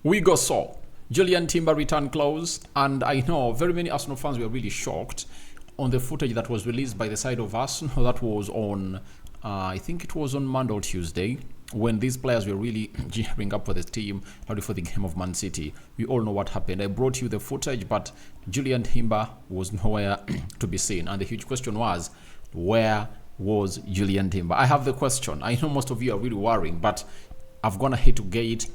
We go so. Julian Timber return close, and I know very many Arsenal fans were really shocked on the footage that was released by the side of Arsenal. That was on, I think it was on Monday or Tuesday, when these players were really gearing up for the team, ready for the game of Man City. We all know what happened. I brought you the footage, but Julian Timber was nowhere to be seen. And the huge question was, where was Julian Timber? I have the question. I know most of you are really worrying, but I've gone ahead to get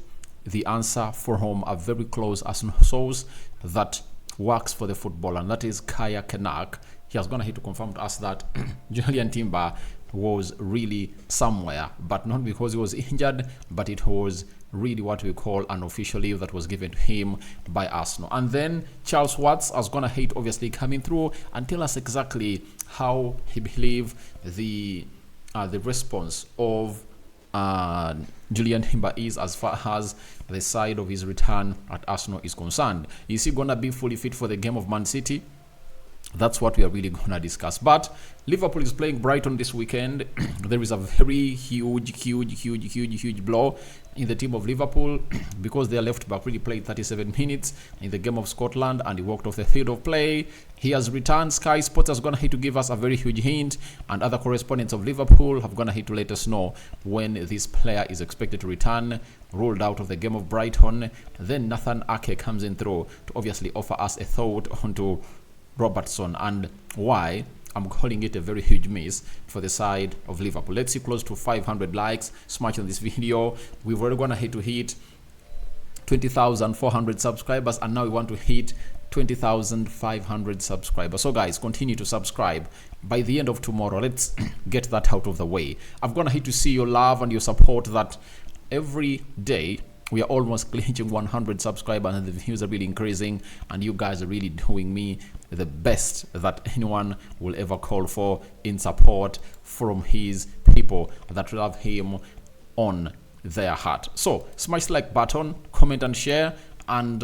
the answer from a very close Arsenal source that works for the football, and that is Kaya Kenak. He has gone ahead to confirm to us that Julian Timber was really somewhere, but not because he was injured, but it was really what we call an official leave that was given to him by Arsenal. And then Charles Watts has gone ahead, obviously coming through and tell us exactly how he believes the response of Julian Timber is as far as the side of his return at Arsenal is concerned. Is he gonna be fully fit for the game of Man City? That's what we are really gonna discuss. But Liverpool is playing Brighton this weekend. There is a very huge blow in the team of Liverpool because their left back really played 37 minutes in the game of Scotland and he walked off the field of play. He has returned. Sky Sports has gone ahead to give us a very huge hint, and other correspondents of Liverpool have gone ahead to let us know when this player is expected to return, ruled out of the game of Brighton. Then Nathan Ake comes in through to obviously offer us a thought onto Robertson and why I'm calling it a very huge miss for the side of Liverpool. Let's see, close to 500 likes. Smash on this video. We've already gone ahead to hit 20,400 subscribers, and now we want to hit 20,500 subscribers. So guys, continue to subscribe. By the end of tomorrow, let's get that out of the way. I've gone ahead to see your love and your support that every day we are almost clinching 100 subscribers, and the views are really increasing, and you guys are really doing me the best that anyone will ever call for in support from his people that love him on their heart. So smash the like button, comment and share, and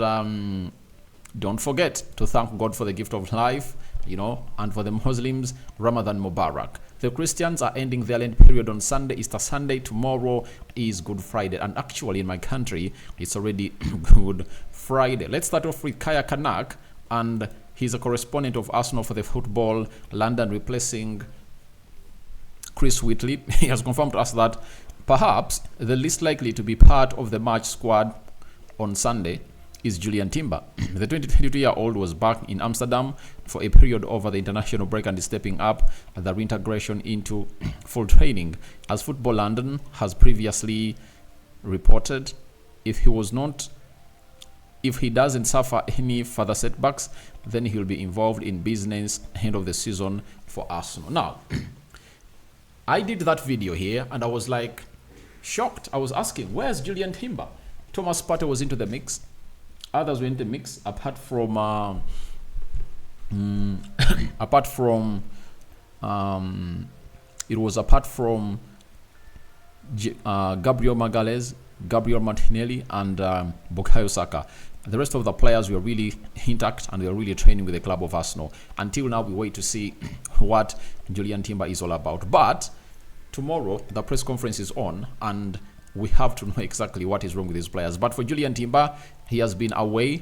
don't forget to thank God for the gift of life, and for the Muslims, Ramadan Mubarak. The Christians are ending their Lent period on Sunday, Easter Sunday. Tomorrow is Good Friday. And actually in my country, it's already Good Friday. Let's start off with Kaya Kanak, and he's a correspondent of Arsenal for the Football London, replacing Chris Whitley. He has confirmed to us that perhaps the least likely to be part of the match squad on Sunday is Julian Timber. The 22-year-old was back in Amsterdam for a period over the international break and is stepping up the reintegration into full training. As Football London has previously reported, if he doesn't suffer any further setbacks, then he will be involved in business end of the season for Arsenal. Now, I did that video here and I was like shocked. I was asking, where's Julian Timber? Thomas Partey was into the mix. Others were in the mix, apart from Gabriel Magalhaes, Gabriel Martinelli, and Bukayo Saka. The rest of the players were really intact and they were really training with the club of Arsenal. Until now, we wait to see what Julian Timber is all about. But tomorrow, the press conference is on, and we have to know exactly what is wrong with these players. But for Julian Timber, he has been away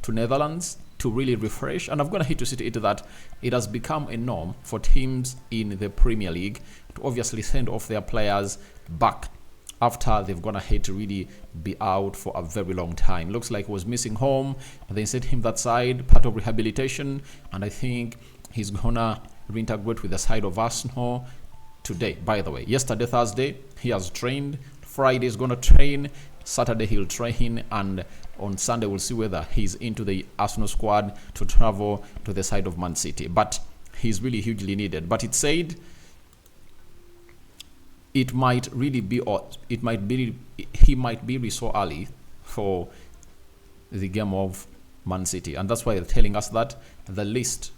to Netherlands to really refresh. And I'm going to hit to see it that it has become a norm for teams in the Premier League to obviously send off their players back after they've gone ahead to really be out for a very long time. Looks like he was missing home, and they sent him that side, part of rehabilitation. And I think he's going to reintegrate with the side of Arsenal today. By the way, yesterday, Thursday, he has trained. Friday is going to train, Saturday he'll train, and on Sunday we'll see whether he's into the Arsenal squad to travel to the side of Man City. But he's really hugely needed. But it said it might really be, or it might be, he might be so early for the game of Man City, and that's why they're telling us that the least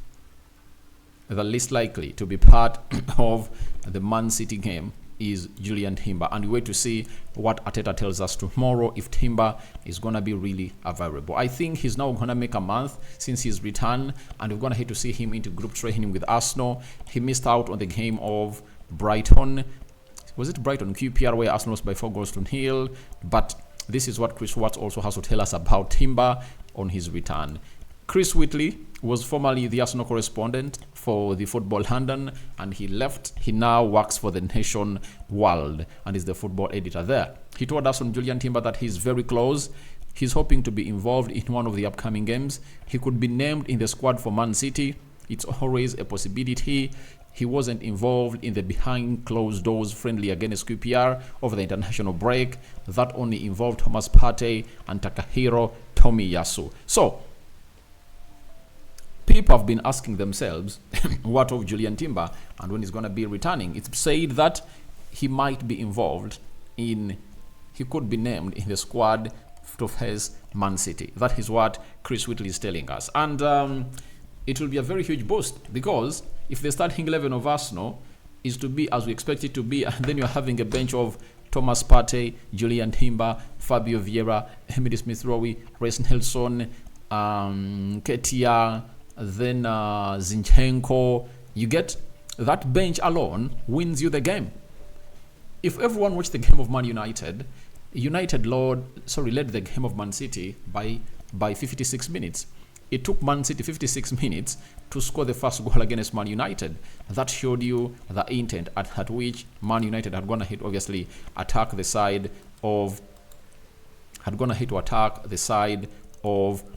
likely to be part of the Man City game is Julian Timber, and we wait to see what Arteta tells us tomorrow if Timber is going to be really available. I think he's now going to make a month since his return, and we're going to hate to see him into group training with Arsenal. He missed out on the game of Brighton. Was it Brighton? QPR, where Arsenal lost by 4 goals to nil, but this is what Chris Watts also has to tell us about Timber on his return. Chris Whitley was formerly the Arsenal correspondent for the Football London, and he left. He now works for the Nation World and is the football editor there. He told us on Julian Timber that he's very close. He's hoping to be involved in one of the upcoming games. He could be named in the squad for Man City. It's always a possibility. He wasn't involved in the behind closed doors friendly against QPR over the international break. That only involved Thomas Partey and Takahiro Tomiyasu. So, people have been asking themselves, what of Julian Timber and when he's going to be returning? It's said that he might be involved he could be named in the squad to face Man City. That is what Chris Whitley is telling us. And it will be a very huge boost, because if the starting 11 of Arsenal is to be as we expect it to be, and then you're having a bench of Thomas Partey, Julian Timber, Fabio Vieira, Emily Smith-Rowe, Reece Nelson, Ketia, then Zinchenko, you get that bench alone wins you the game. If everyone watched the game of Man United, United led the game of Man City by 56 minutes. It took Man City 56 minutes to score the first goal against Man United. That showed you the intent at which Man United had gone ahead to obviously attack the side of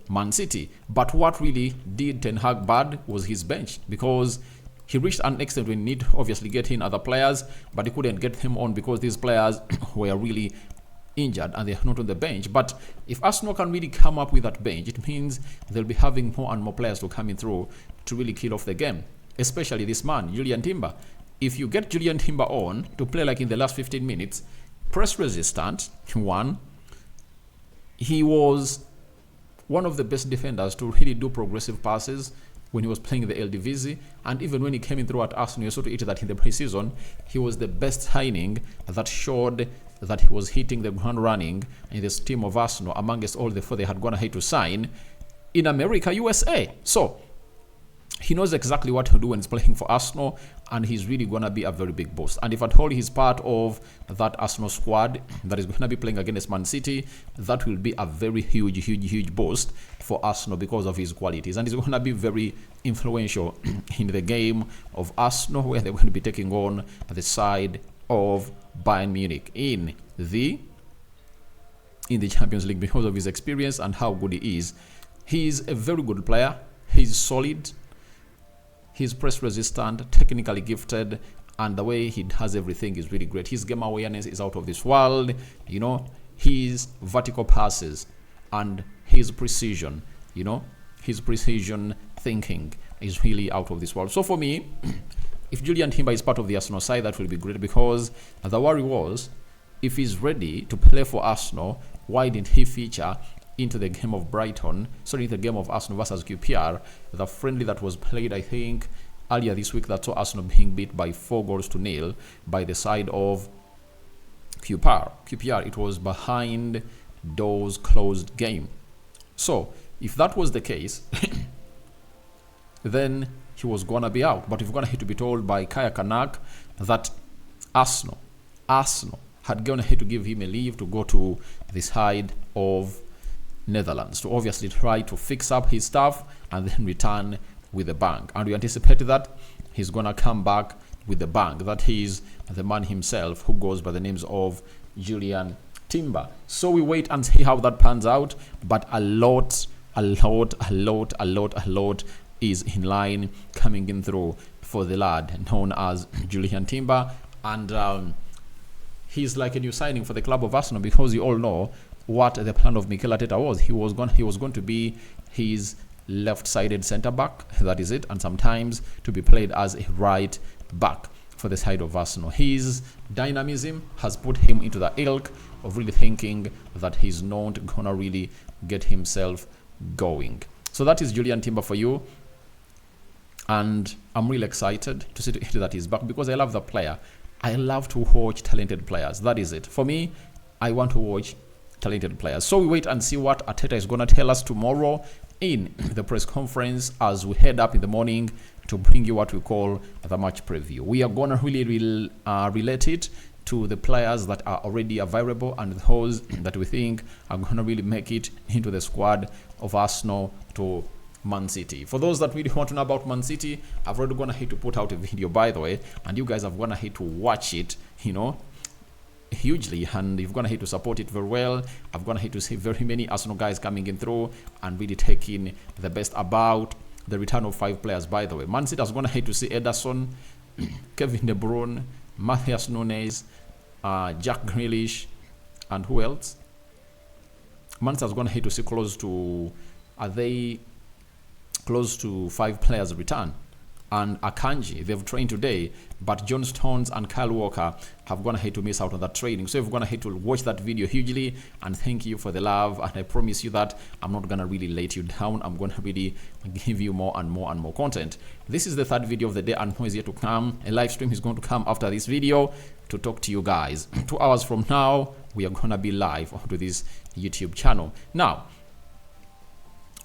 Man City. But what really did Ten Hag bad was his bench, because he reached an extent when he need to obviously get in other players, but he couldn't get them on because these players were really injured and they're not on the bench. But if Arsenal can really come up with that bench, it means they'll be having more and more players to come in through to really kill off the game, especially this man, Julian Timber. If you get Julian Timber on to play like in the last 15 minutes, press resistant, one, he was one of the best defenders to really do progressive passes when he was playing in the Eredivisie, and even when he came in through at Arsenal, you saw to it that in the preseason, he was the best signing that showed that he was hitting the ground running in this team of Arsenal amongst all the four they had gone ahead to sign in America, USA. So he knows exactly what to do when he's playing for Arsenal, and he's really going to be a very big boost. And if at all he's part of that Arsenal squad that is going to be playing against Man City, that will be a very huge boost for Arsenal because of his qualities. And he's going to be very influential in the game of Arsenal, where they're going to be taking on the side of Bayern Munich in the Champions League, because of his experience and how good he is. He's a very good player. He's solid. He's press resistant, technically gifted, and the way he does everything is really great. His game awareness is out of this world. You know, his vertical passes and his precision, his precision thinking is really out of this world. So for me, if Julian Timber is part of the Arsenal side, that will be great, because the worry was, if he's ready to play for Arsenal, why didn't he feature into the game of the game of Arsenal versus QPR, the friendly that was played, I think, earlier this week, that saw Arsenal being beat by 4-0 by the side of QPR. It was behind doors closed game. So if that was the case, then he was gonna be out. But we're gonna have to be told by Kaya Kanak that Arsenal had gone ahead to give him a leave to go to the side of Netherlands to obviously try to fix up his stuff and then return with a bang. And we anticipate that he's gonna come back with a bang. That he's the man himself who goes by the names of Julian Timber. So we wait and see how that pans out. But a lot is in line coming in through for the lad known as Julian Timber, and he's like a new signing for the club of Arsenal, because you all know what the plan of Mikel Arteta was. He was going to be his left-sided centre back, that is it, and sometimes to be played as a right back for the side of Arsenal. His dynamism has put him into the ilk of really thinking that he's not gonna really get himself going. So that is Julian Timber for you, and I'm really excited to see that he's back, because I love the player. I love to watch talented players. That is it. For me, I want to watch talented players. So we wait and see what Arteta is going to tell us tomorrow in the press conference as we head up in the morning to bring you what we call the match preview. We are going to really relate it to the players that are already available and those that we think are going to really make it into the squad of Arsenal to Man City. For those that really want to know about Man City, I've already gone ahead to put out a video, by the way, and you guys have gone ahead to watch it, hugely, and you've gone ahead to support it very well. I've gone ahead to see very many Arsenal guys coming in through and really taking the best about the return of 5 players, by the way. Man City has gone ahead to see Ederson, Kevin De Bruyne, Matthias Nunes, Jack Grealish, and who else? Man City has gone ahead to see close to 5 players return. And Akanji, they've trained today, but John Stones and Kyle Walker have gone ahead to miss out on that training. So you've gone ahead to watch that video hugely, and thank you for the love. And I promise you that I'm not gonna really let you down. I'm gonna really give you more and more and more content. This is the 3rd video of the day, and more is yet to come. A live stream is going to come after this video to talk to you guys. 2 hours from now, we are gonna be live onto this YouTube channel. Now,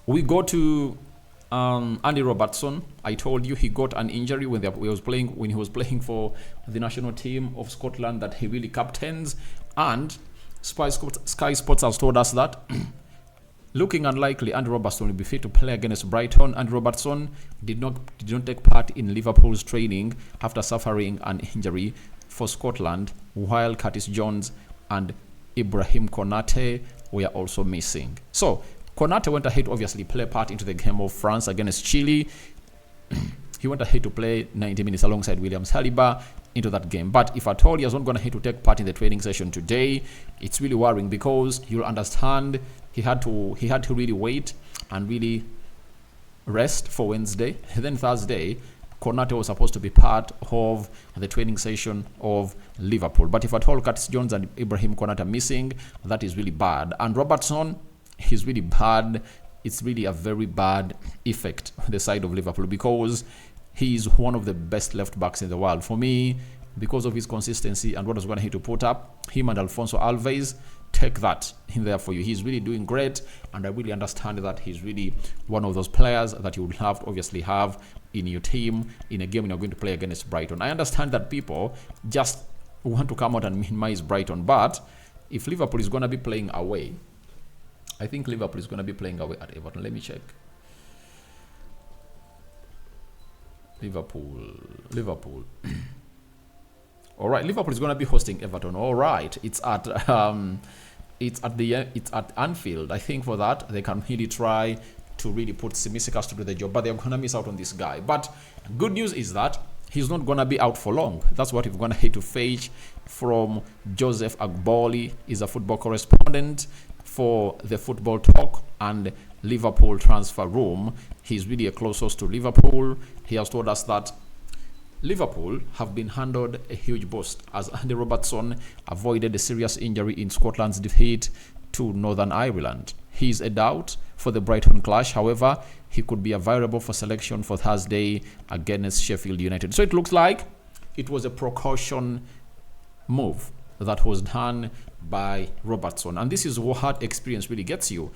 we go to Andy Robertson. I told you he got an injury when he was playing for the national team of Scotland that he really captains, and Sky Sports has told us that looking unlikely Andy Robertson will be fit to play against Brighton. Andy Robertson did not take part in Liverpool's training after suffering an injury for Scotland, while Curtis Jones and Ibrahim Konate were also missing. So Konate went ahead to obviously play part into the game of France against Chile. He went ahead to play 90 minutes alongside William Saliba into that game. But if at all he has not gone ahead to take part in the training session today, it's really worrying, because you'll understand he had to really wait and really rest for Wednesday. And then Thursday, Konate was supposed to be part of the training session of Liverpool. But if at all Curtis Jones and Ibrahim Konate are missing, that is really bad. And Robertson, he's really bad. It's really a very bad effect on the side of Liverpool, because he is one of the best left backs in the world. For me, because of his consistency and what he's going to hit to put up, him and Alfonso Alves, take that in there for you. He's really doing great, and I really understand that he's really one of those players that you would have to obviously have in your team in a game when you're going to play against Brighton. I understand that people just want to come out and minimize Brighton, but if Liverpool is going to be playing away, I think Liverpool is going to be playing away at Everton. Let me check. Liverpool. All right, Liverpool is going to be hosting Everton. All right, it's at Anfield. I think for that they can really try to really put Tsimikas to do the job, but they're going to miss out on this guy. But good news is that he's not going to be out for long. That's what we're going to hit to fetch from Joseph Agboli. He's a football correspondent for the Football Talk and Liverpool Transfer Room. He's really a close source to Liverpool. He has told us that Liverpool have been handed a huge boost as Andy Robertson avoided a serious injury in Scotland's defeat to Northern Ireland. He is a doubt for the Brighton clash. However, he could be available for selection for Thursday against Sheffield United. So it looks like it was a precaution move that was done by Robertson, and this is what experience really gets you.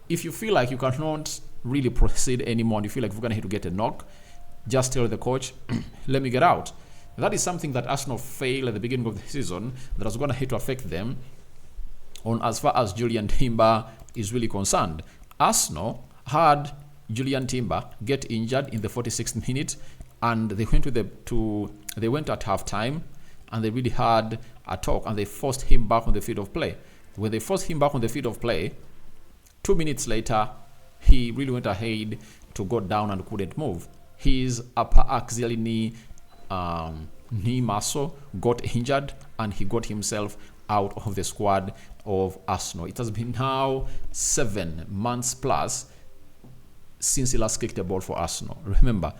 If you feel like you cannot really proceed anymore, and you feel like you're going to have to get a knock, just tell the coach, let me get out. That is something that Arsenal failed at the beginning of the season that was going to hit to affect them on as far as Julian Timber is really concerned. Arsenal had Julian Timber get injured in the 46th minute, and they went at halftime, and they really had a talk, and they forced him back on the field of play. When they forced him back on the field of play, 2 minutes later, he really went ahead to go down and couldn't move. His upper axial knee muscle got injured, and he got himself out of the squad of Arsenal. It has been now 7 months plus since he last kicked a ball for Arsenal. Remember,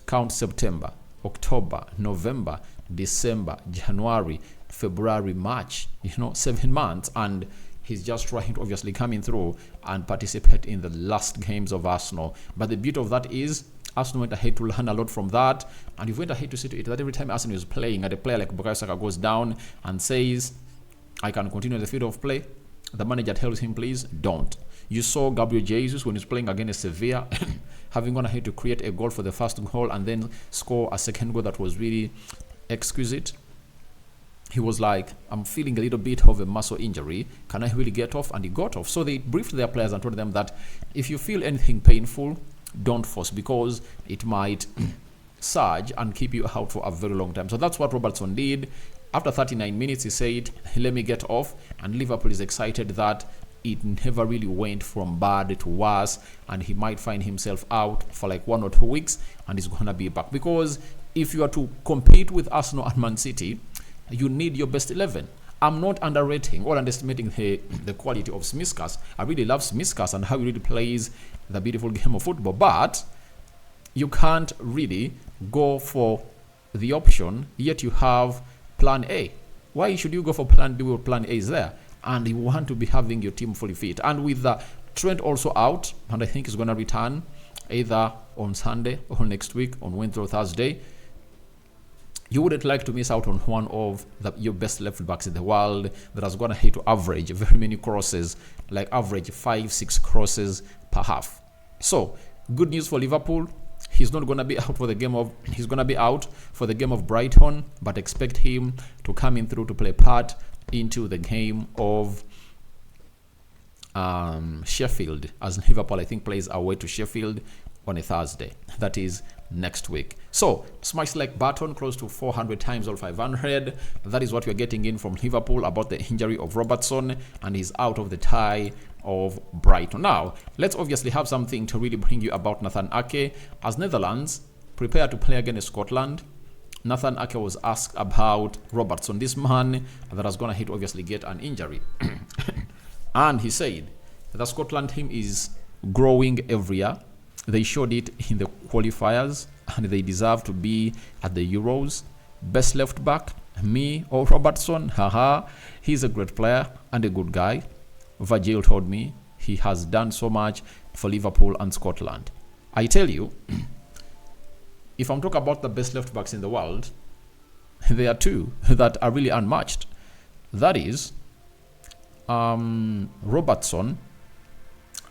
count September, October, November, December, January, February, March, 7 months, and he's just trying to obviously come in through and participate in the last games of Arsenal. But the beauty of that is Arsenal went ahead to learn a lot from that, and you went ahead to see to it that every time Arsenal is playing and a player like Bukayo Saka goes down and says, I can continue the field of play, the manager tells him, please don't. You saw Gabriel Jesus when he was playing against Sevilla having gone ahead to create a goal for the first goal and then score a second goal that was really exquisite. He was like, I'm feeling a little bit of a muscle injury. Can I really get off? And he got off. So they briefed their players and told them that if you feel anything painful, don't force, because it might surge and keep you out for a very long time. So that's what Robertson did. After 39 minutes, he said, let me get off. And Liverpool is excited that it never really went from bad to worse, and he might find himself out for like 1 or 2 weeks, and he's going to be back. Because if you are to compete with Arsenal and Man City, you need your best 11. I'm not underrating or underestimating the quality of Smiskas. I really love Smiskas and how he really plays the beautiful game of football. But you can't really go for the option, yet you have plan A. Why should you go for plan B when plan A is there? And you want to be having your team fully fit. And with Trent also out, and I think he's going to return either on Sunday or next week on Wednesday or Thursday, you wouldn't like to miss out on one of your best left backs in the world that has gone ahead to average very many crosses, like average 5-6 crosses per half. So good news for Liverpool. He's not going to be out for the game of. He's going to be out for the game of Brighton, but expect him to come in through to play part into the game of Sheffield, as Liverpool I think plays away to Sheffield on a Thursday. That is next week. So smash like button close to 400 times or 500. That is what we're getting in from Liverpool about the injury of Robertson, and he's out of the tie of Brighton. Now let's obviously have something to really bring you about Nathan Ake, as Netherlands prepare to play against Scotland. Nathan Ake was asked about Robertson, this man that has gonna hit obviously get an injury. And he said the Scotland team is growing every year. They showed it in the qualifiers, and they deserve to be at the Euros. Best left back, me or Robertson? Haha, he's a great player and a good guy. Virgil told me he has done so much for Liverpool and Scotland. I tell you, if I'm talking about the best left backs in the world, there are two that are really unmatched. That is Robertson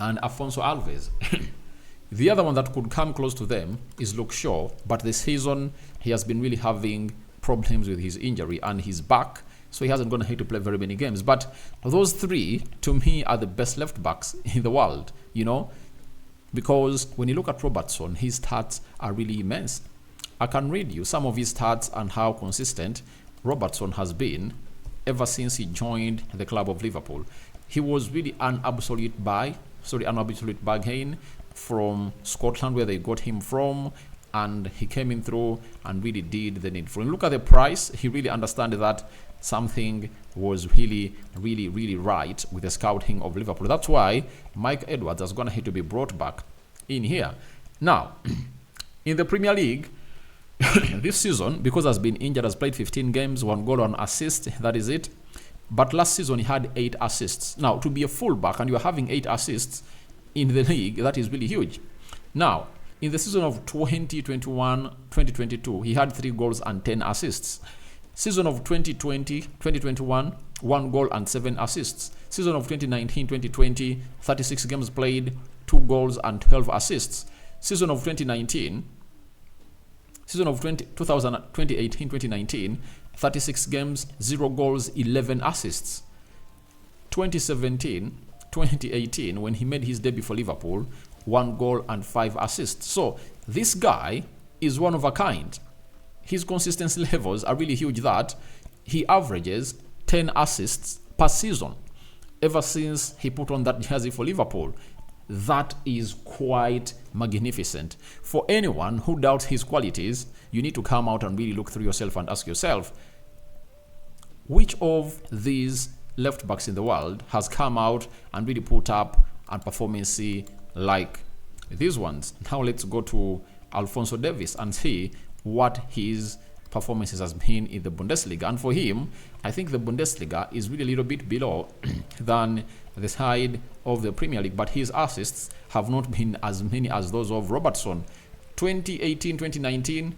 and Afonso Alves. The other one that could come close to them is Luke Shaw, but this season he has been really having problems with his injury and he's back, so he hasn't going to have to play very many games. But those three, to me, are the best left backs in the world, because when you look at Robertson, his stats are really immense. I can read you some of his stats and how consistent Robertson has been ever since he joined the club of Liverpool. He was really an absolute bargain from Scotland, where they got him from, and he came in through and really did the needful. And look at the price. He really understood that something was really right with the scouting of Liverpool. That's why Mike Edwards has gonna have to be brought back in here. Now, in the Premier League, this season, because has been injured, has played 15 games, 1 goal, 1 assist. That is it. But last season he had 8 assists. Now, to be a fullback and you're having 8 assists in the league, that is really huge. Now, in the season of 2021-2022, he had 3 goals and 10 assists. Season of 2020-2021, 1 goal and 7 assists. Season of 2019-2020, 36 games played, 2 goals and 12 assists. Season of 2018-2019, 36 games, 0 goals, 11 assists. 2017-2018, when he made his debut for Liverpool, 1 goal and 5 assists. So this guy is one of a kind. His consistency levels are really huge, that he averages 10 assists per season ever since he put on that jersey for Liverpool. That is quite magnificent. For anyone who doubts his qualities, you need to come out and really look through yourself and ask yourself, which of these left backs in the world has come out and really put up a performance like these ones? Now let's go to Alphonso Davies and see what his performances has been in the Bundesliga. And for him, I think the Bundesliga is really a little bit below than the side of the Premier League, but his assists have not been as many as those of Robertson. 2018-2019,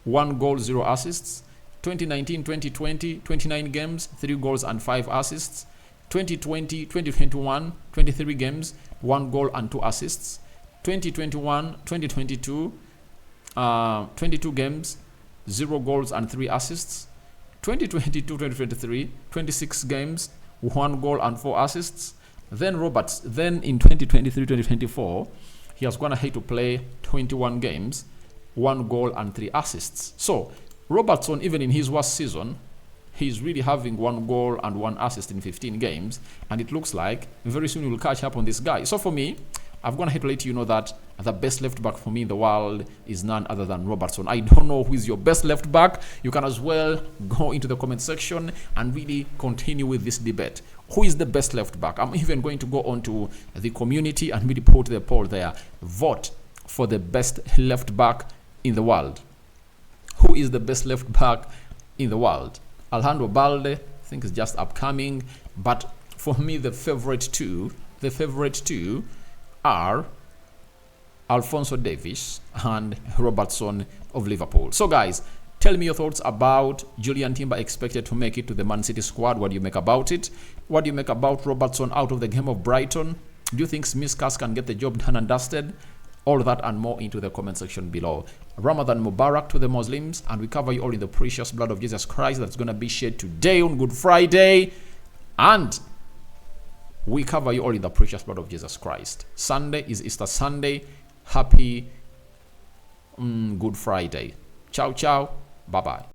1 goal, 0 assists. 2019-2020, 29 games, 3 goals and 5 assists. 2020-2021, 23 games, 1 goal and 2 assists. 2021-2022, 22 games, 0 goals and 3 assists. 2022-2023, 26 games, 1 goal and 4 assists. Then in 2023-2024, he has gone ahead to play 21 games, 1 goal and 3 assists. So Robertson, even in his worst season, he's really having 1 goal and 1 assist in 15 games, and it looks like very soon we will catch up on this guy. So for me, I've gone ahead to let you know that the best left back for me in the world is none other than Robertson. I don't know who is your best left back. You can as well go into the comment section and really continue with this debate. Who is the best left back? I'm even going to go on to the community and really put the poll there. Vote for the best left back in the world. Who is the best left back in the world? Alejandro Balde, I think is just upcoming. But for me, the favorite two are Alphonso Davies and Robertson of Liverpool. So guys, tell me your thoughts about Julian Timber expected to make it to the Man City squad. What do you make about it? What do you make about Robertson out of the game of Brighton? Do you think Smith-Cass can get the job done and dusted? All that and more into the comment section below. Ramadan Mubarak to the Muslims, and we cover you all in the precious blood of Jesus Christ that's going to be shed today on Good Friday. And we cover you all in the precious blood of Jesus Christ. Sunday is Easter Sunday. Happy Good Friday. Ciao, ciao. Bye-bye.